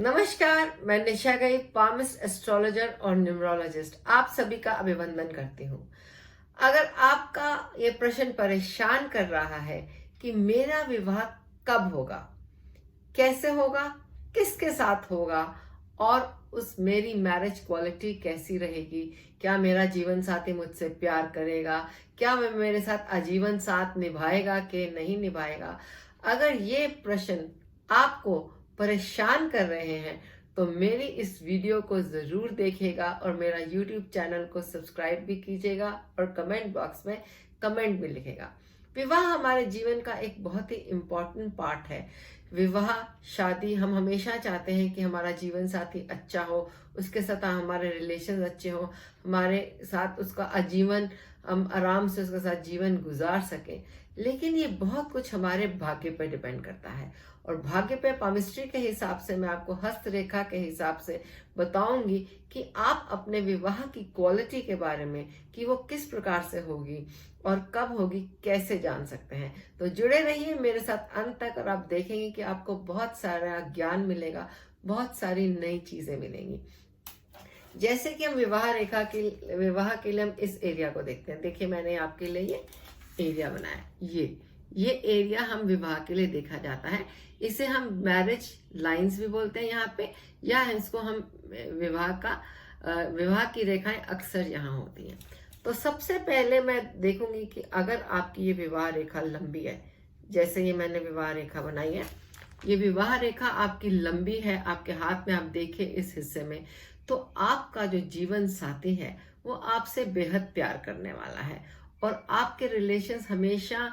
नमस्कार, मैं निशा गई, पामिस्ट एस्ट्रोलॉजर और न्यूमरोलॉजिस्ट आप सभी का अभिवंदन करती हूँ। अगर आपका ये प्रश्न परेशान कर रहा है कि मेरा विवाह कब होगा, कैसे होगा, किसके साथ होगा और उस मेरी मैरिज क्वालिटी कैसी रहेगी, क्या मेरा जीवन साथी मुझसे प्यार करेगा, क्या वह मेरे साथ आजीवन साथ निभाएगा कि नहीं निभाएगा, अगर ये प्रश्न आपको परेशान कर रहे हैं तो मेरी इस वीडियो को जरूर देखिएगा और मेरा यूट्यूब चैनल को सब्सक्राइब भी कीजिएगा और कमेंट बॉक्स में कमेंट भी लिखेगा। विवाह हमारे जीवन का एक बहुत ही इम्पोर्टेंट पार्ट है। विवाह शादी हम हमेशा चाहते हैं कि हमारा जीवन साथी अच्छा हो, उसके साथ हमारे रिलेशन अच्छे हो, हमारे साथ उसका आजीवन हम आराम से उसके साथ जीवन गुजार सके। लेकिन ये बहुत कुछ हमारे भाग्य पर डिपेंड करता है और भाग्य पे पामिस्ट्री के हिसाब से मैं आपको हस्तरेखा के हिसाब से बताऊंगी कि आप अपने विवाह की क्वालिटी के बारे में कि वो किस प्रकार से होगी और कब होगी कैसे जान सकते हैं। तो जुड़े रहिए मेरे साथ अंत तक और आप देखेंगे कि आपको बहुत सारा ज्ञान मिलेगा, बहुत सारी नई चीजें मिलेंगी। जैसे कि हम विवाह के लिए हम इस एरिया को देखते हैं। देखिए मैंने आपके लिए ये एरिया बनाया, ये एरिया हम विवाह के लिए देखा जाता है। इसे हम मैरिज लाइंस भी बोलते हैं यहाँ पे, या इसको हम विवाह की रेखाएं अक्सर यहाँ होती हैं। तो सबसे पहले मैं देखूंगी कि अगर आपकी ये विवाह रेखा लंबी है, जैसे ये मैंने विवाह रेखा बनाई है, ये विवाह रेखा आपकी लंबी है, आपके हाथ में आप देखें इस हिस्से में, तो आपका जो जीवन साथी है वो आपसे बेहद प्यार करने वाला है और आपके रिलेशंस हमेशा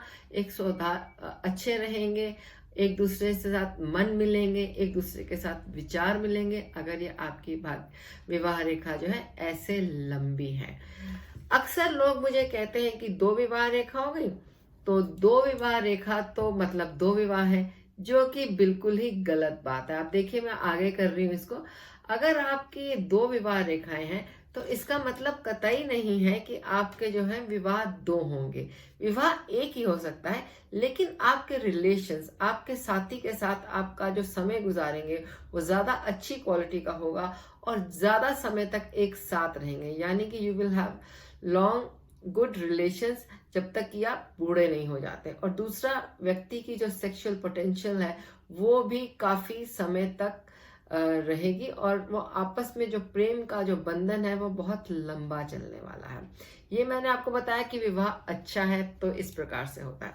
अच्छे रहेंगे, एक दूसरे के साथ मन मिलेंगे, एक दूसरे के साथ विचार मिलेंगे अगर ये आपकी विवाह रेखा जो है ऐसे लंबी है। अक्सर लोग मुझे कहते हैं कि 2 विवाह रेखा हो गई, तो 2 विवाह रेखा तो मतलब 2 विवाह है, जो कि बिल्कुल ही गलत बात है। आप देखिए मैं आगे कर रही हूँ इसको। अगर आपकी 2 विवाह रेखाएं हैं तो इसका मतलब कतई नहीं है कि आपके जो है विवाह 2 होंगे। विवाह एक ही हो सकता है, लेकिन आपके रिलेशंस, आपके साथी के साथ आपका जो समय गुजारेंगे वो ज्यादा अच्छी क्वालिटी का होगा और ज्यादा समय तक एक साथ रहेंगे। यानी कि you will have long good relations जब तक कि आप बूढ़े नहीं हो जाते। और दूसरा, व्यक्ति की जो सेक्सुअल पोटेंशियल है वो भी काफी समय तक रहेगी और वो आपस में जो प्रेम का जो बंधन है वो बहुत लंबा चलने वाला है। ये मैंने आपको बताया कि विवाह अच्छा है तो इस प्रकार से होता है।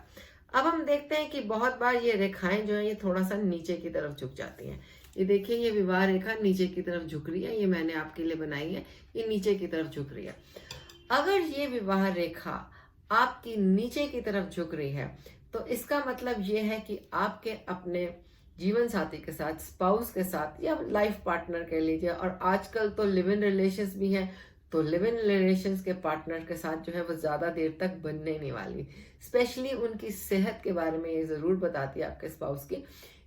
अब हम देखते हैं कि बहुत बार ये रेखाएं जो है ये थोड़ा सा नीचे की तरफ झुक जाती हैं। ये देखिए ये विवाह रेखा नीचे की तरफ झुक रही है, ये मैंने आपके लिए बनाई है, ये नीचे की तरफ झुक रही है। अगर ये विवाह रेखा आपकी नीचे की तरफ झुक रही है तो इसका मतलब ये है कि आपके अपने जीवन साथी के साथ, स्पाउस के साथ या लाइफ पार्टनर कह लीजिए, और आजकल तो लिव इन रिलेशंस भी हैं, तो लिव इन रिलेशंस के पार्टनर के साथ जो है वो ज्यादा देर तक बनने नहीं वाली। स्पेशली उनकी सेहत के बारे में ये जरूर बताती है आपके स्पाउस की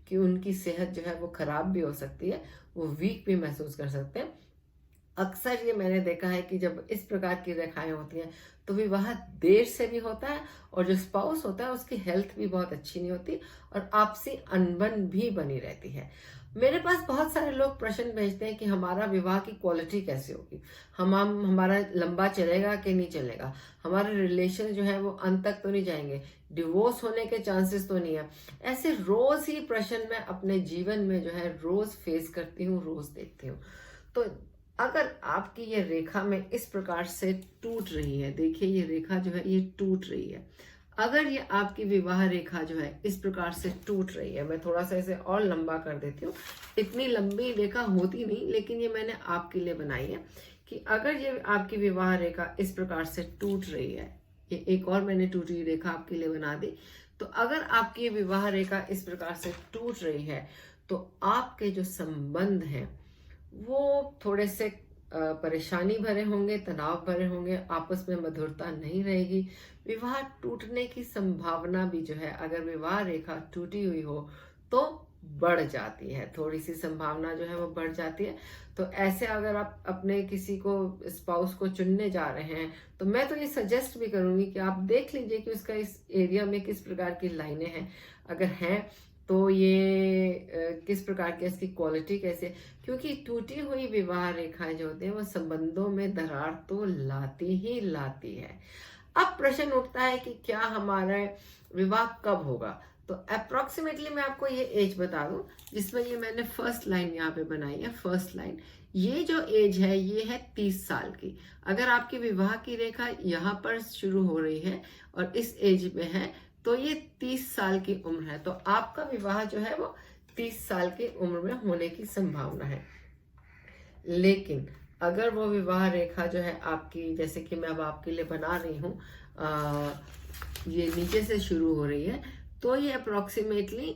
कि उनकी सेहत जो है वो खराब भी हो सकती है, वो वीक भी महसूस कर सकते हैं। अक्सर ये मैंने देखा है कि जब इस प्रकार की रेखाएं होती हैं तो विवाह देर से भी होता है और जो स्पाउस होता है उसकी हेल्थ भी बहुत अच्छी नहीं होती और आपसी अनबन भी बनी रहती है। मेरे पास बहुत सारे लोग प्रश्न भेजते हैं कि हमारा विवाह की क्वालिटी कैसे होगी, हमारा लंबा चलेगा कि नहीं चलेगा, हमारे रिलेशन जो है वो अंत तक तो नहीं जाएंगे, डिवोर्स होने के चांसेस तो नहीं है। ऐसे रोज ही प्रश्न मैं अपने जीवन में जो है रोज फेस करती हूँ, रोज देखती हूँ। तो अगर आपकी ये रेखा में इस प्रकार से टूट रही है, देखिए ये रेखा जो है ये टूट रही है, अगर ये आपकी विवाह रेखा जो है इस प्रकार से टूट रही है, मैं थोड़ा सा इसे और लंबा कर देती हूँ, इतनी लंबी रेखा होती नहीं लेकिन ये मैंने आपके लिए बनाई है कि अगर ये आपकी विवाह रेखा इस प्रकार से टूट रही है, ये एक और मैंने टूटी रेखा आपके लिए बना दी। तो अगर आपकी विवाह रेखा इस प्रकार से टूट रही है तो आपके जो संबंध हैं वो थोड़े से परेशानी भरे होंगे, तनाव भरे होंगे, आपस में मधुरता नहीं रहेगी, विवाह टूटने की संभावना भी जो है अगर विवाह रेखा टूटी हुई हो तो बढ़ जाती है, थोड़ी सी संभावना जो है वो बढ़ जाती है। तो ऐसे अगर आप अपने किसी को स्पाउस को चुनने जा रहे हैं तो मैं तो ये सजेस्ट भी करूंगी कि आप देख लीजिए कि उसका इस एरिया में किस प्रकार की लाइनें हैं, अगर हैं तो ये किस प्रकार की इसकी क्वालिटी कैसे, क्योंकि टूटी हुई विवाह रेखाएं जो होती हैं वो संबंधों में दरार तो लाती ही लाती है। अब प्रश्न उठता है कि क्या हमारा विवाह कब होगा। तो अप्रोक्सीमेटली मैं आपको ये एज बता दूं, जिसमें ये मैंने फर्स्ट लाइन यहाँ पे बनाई है। फर्स्ट लाइन, ये जो एज है ये है 30 साल की। अगर आपकी विवाह की रेखा यहाँ पर शुरू हो रही है और इस एज में है, तो ये 30 साल की उम्र है। तो आपका विवाह जो है वो 30 साल की उम्र में होने की संभावना है। लेकिन अगर वो विवाह रेखा जो है आपकी, जैसे कि मैं अब आपके लिए बना रही हूँ, ये नीचे से शुरू हो रही है, तो ये अप्रोक्सीमेटली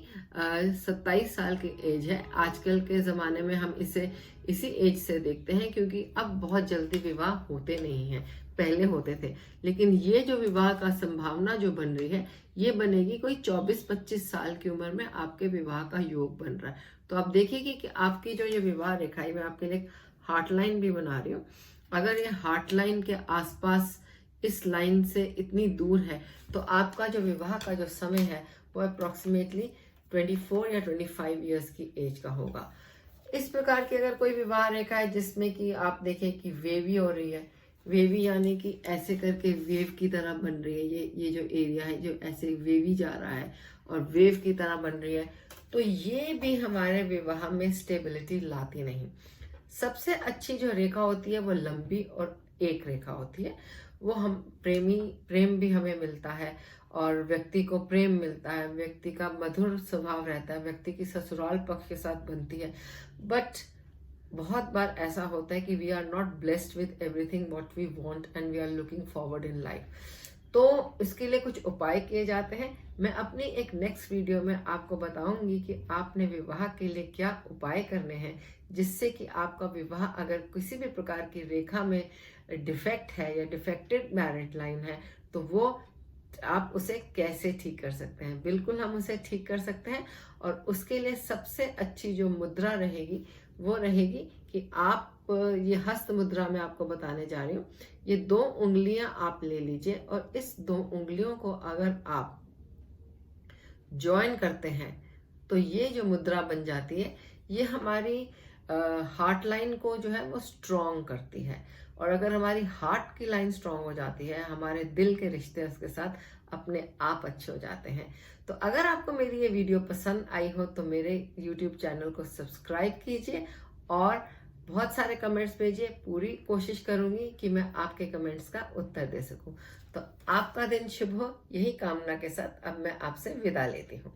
27 साल की एज है। आजकल के ज़माने में हम इसे इसी एज से देखते हैं, क्योंकि अब बहुत जल्दी विवाह होते नहीं हैं, पहले होते थे। लेकिन ये जो विवाह का संभावना जो बन रही है, ये बनेगी कोई 24-25 साल की उम्र में आपके विवाह का योग बन रहा है। तो आप देखिए कि आपकी जो ये विवाह रेखा है, मैं आपके लिए हार्ट लाइन भी बना रही हूँ। अगर ये हार्ट लाइन के आसपास इस लाइन से इतनी दूर है, तो आपका जो विवाह का जो समय है वो अप्रोक्सीमेटली 24 या 25 ईयर्स की एज का होगा। इस प्रकार की अगर कोई विवाह रेखा है जिसमें कि आप देखें कि वेवी हो रही है, वेवी यानी कि ऐसे करके वेव की तरह बन रही है, ये जो एरिया है जो ऐसे वेवी जा रहा है और वेव की तरह बन रही है, तो ये भी हमारे विवाह में स्टेबिलिटी लाती नहीं। सबसे अच्छी जो रेखा होती है वो लंबी और एक रेखा होती है। वो हम प्रेम भी हमें मिलता है और व्यक्ति को प्रेम मिलता है, व्यक्ति का मधुर स्वभाव रहता है, व्यक्ति की ससुराल पक्ष के साथ बनती है। बट बहुत बार ऐसा होता है कि we are not blessed with everything what we want and we are looking forward in life. तो इसके लिए कुछ उपाय किए जाते हैं। मैं अपनी एक नेक्स्ट वीडियो में आपको बताऊंगी कि आपने विवाह के लिए क्या उपाय करने हैं, जिससे कि आपका विवाह अगर किसी भी प्रकार की रेखा में डिफेक्ट है या डिफेक्टेड मैरिज लाइन है, तो वो आप उसे कैसे ठीक कर सकते हैं। बिल्कुल हम उसे ठीक कर सकते हैं, और उसके लिए सबसे अच्छी जो मुद्रा रहेगी वो रहेगी कि आप, ये हस्त मुद्रा में आपको बताने जा रही हूँ। ये 2 उंगलियां आप ले लीजिए और इस 2 उंगलियों को अगर आप ज्वाइन करते हैं तो ये जो मुद्रा बन जाती है, ये हमारी हार्ट लाइन को जो है वो स्ट्रॉन्ग करती है। और अगर हमारी हार्ट की लाइन स्ट्रॉन्ग हो जाती है, हमारे दिल के रिश्ते उसके साथ अपने आप अच्छे हो जाते हैं। तो अगर आपको मेरी ये वीडियो पसंद आई हो तो मेरे YouTube चैनल को सब्सक्राइब कीजिए और बहुत सारे कमेंट्स भेजिए। पूरी कोशिश करूंगी कि मैं आपके कमेंट्स का उत्तर दे सकूं। तो आपका दिन शुभ हो, यही कामना के साथ अब मैं आपसे विदा लेती हूँ।